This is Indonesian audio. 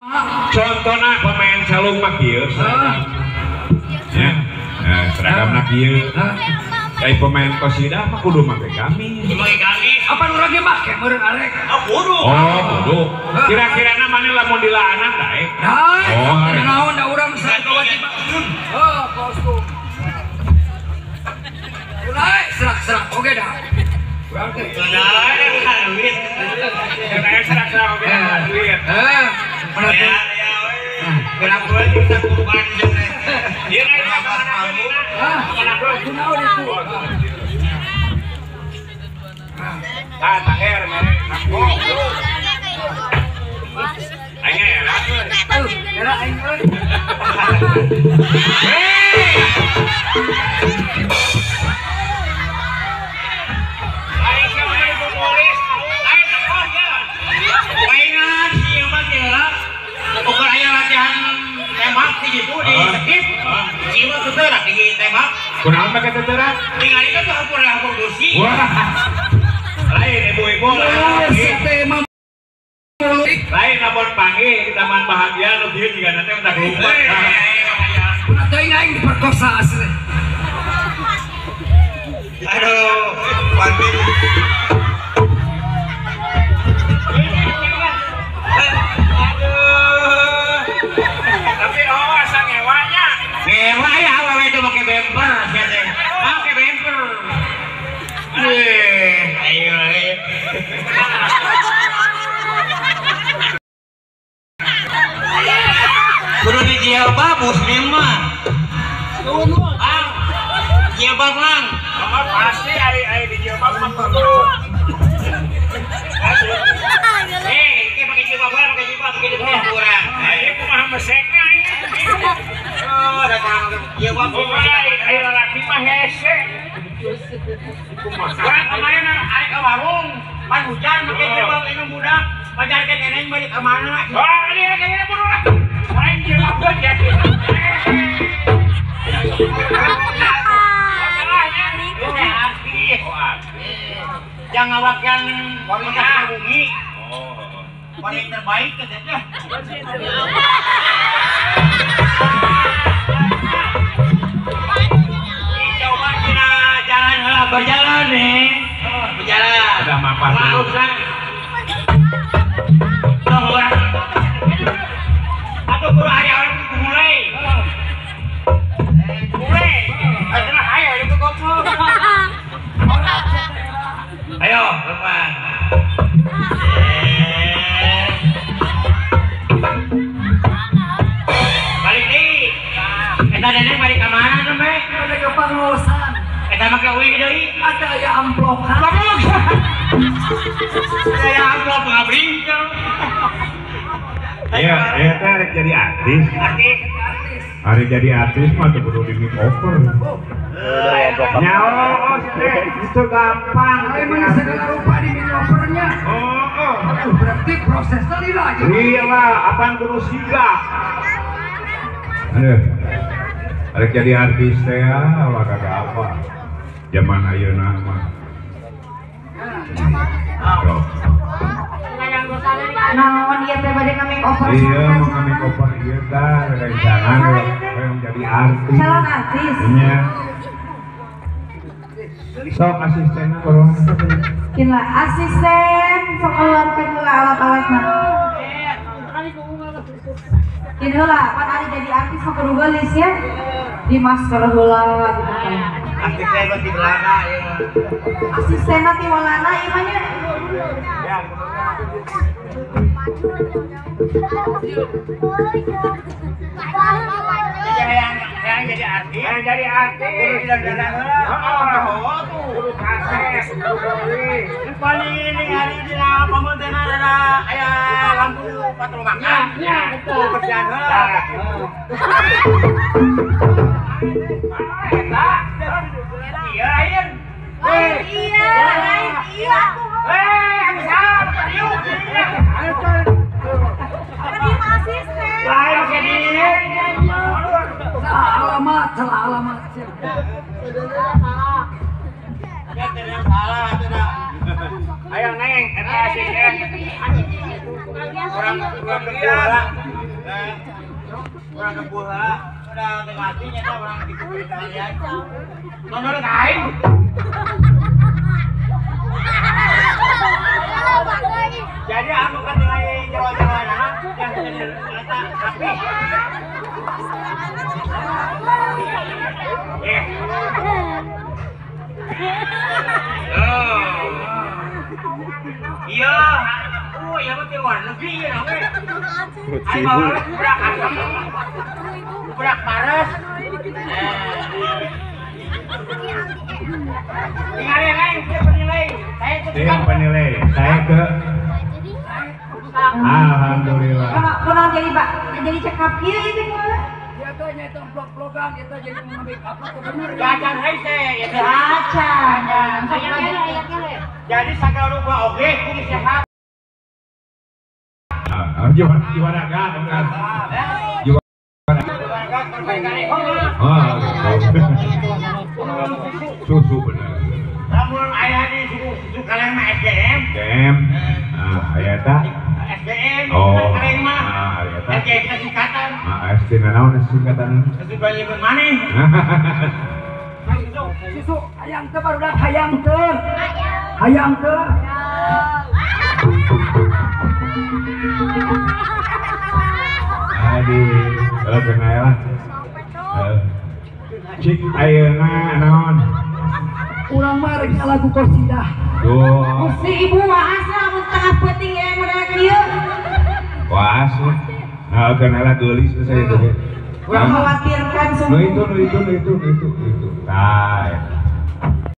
Contohnya pemain calung mah kieu ya. Nah, seragam nak kieu. Kayak pemain Kosida mah kudu make gamis. Make gamis. Apa nu lagi make meureun arek? Kudu. Oh, kudu. Kira-kira mana lamun dilaanan daek? Oh, naon da urang kewajiban. Oh, kostum. Ulai serak-serak oge dah. Urang teh. Duit. Serak-serak oge dah duit. Mana teh? Gerak gue bisa kurban juga. Dia naik ke mana gue kunaon itu. Taher mere aku. Anya ya lah. Gerak aing euy. Aing kemana itu polis? Aing takut ya. Mainan sieu mah geura. Ukur aya latihan tembak di situ di skip. Ieu mah teuterak di tembak. Kunaon make teuterak? Tinggal itu tuh hampur kursi. Lain ibu-ibu lain namun panggil di taman bahagia lu dia juga nanti mentak lupa udah aing diperkosa asli. Aduh panggil tapi asa ngewanya ngewa ya awewe itu pakai bemper pakai bemper. Ayo. Kudu di jilbab muslim mah. Jilbab lang. Pasti ari di jilbab mah kudu. Ini pakai jilbab kurang. Ini kumaha mesekna ini. Oh, datang jilbab ayo laki mah hese. Orang kemarin ari ke warung, pan hujan pakai jilbab ini budak, pajarkeun neneng balik ke mana? Oh, ini kayaknya budak. Main jilbab gede. Masalahnya itu artis. Yang ngawakkan wanita bumi. Paling terbaik katanya. Coba kita jalan berjalan nih. Berjalan. Udah mapan dulu. Atau guru hari orang mulai. Mulai. Ayo itu koplo. Ayo, depan. Balik nih. Kita nenek balik ke mana tuh, Mbak? Balik ke pengurusan. Kita pakai uang deui. Ada ya amplop. Amplop. Ada amplop ngabring. Iya, teh arek jadi artis. Artis. Arek jadi artis mah tuh kudu di makeover. Nyawa, itu gampang. Mana segala rupa di makeovernya. Oh. Berarti prosesnya lila aja. Iya lah, apaan kudu sigap. Aduh, arek jadi artis teh lah kagak apa. Zaman ayeuna mah. Naon dia teh bade ka makeover. Iya, mau ka makeover ieu tah rencangan yang jadi artis. Calon artis. Iya. Sok asistenna orang. Kila asisten sok keluarkeun heula alat-alatna. Kini heula pan ari jadi artis mah kudu geulis ya. Di masker heula gitu kan. Asisten di belakang ya. Asistenna ti walana ieu mah nya. Yang jadi artis. Yang jadi artis. Oh, tuh. Kases. Paling ini hari ini pemerintah ada aya lampu patrol makan. Ya, betul. Kerjaan heula. Iya, Ain. Iya, iya. Ansar, yuk. Lain jadi. Alamat, salah alamat. Ya, tidak salah, tidak. Ayo, Neng, eta asisten. Orang kepula udah mati nyata orang di kalian. Nonton kain. Jadi aku kan nilai jawa-jawana yang ternyata tapi iya, ya mesti luar negeri ya, oke. Ayo berak paras. Penilai, saya ke Alhamdulillah. Kalau jadi cekap kieu itu mah. Dia tuh nyeto vlog-vlogan, dia tuh jadi make up tuh bener. Jajan hese, ya Jajan. jadi sagala rupa oge kudu sehat. Gimana gak? Susu bener. Namun ayah di susu kalian mah SDM. SDM. Ayah tak? SDM. Oh. Kalian mah. Ayah tak? SDM singkatan. SDM naon singkatan? Susu bayi pun mana? Susu hayang teh baru dah hayang teh. Hayang teh. Aduh, kenal. Cik ayeuna naon? Urang mah rek lagu qasidah. Duh. Si ibu waas lah mun tengah peuting yang model kieu. Waas. Kenal geulis saya teh. Urang khawatirkan Nu itu. Tah.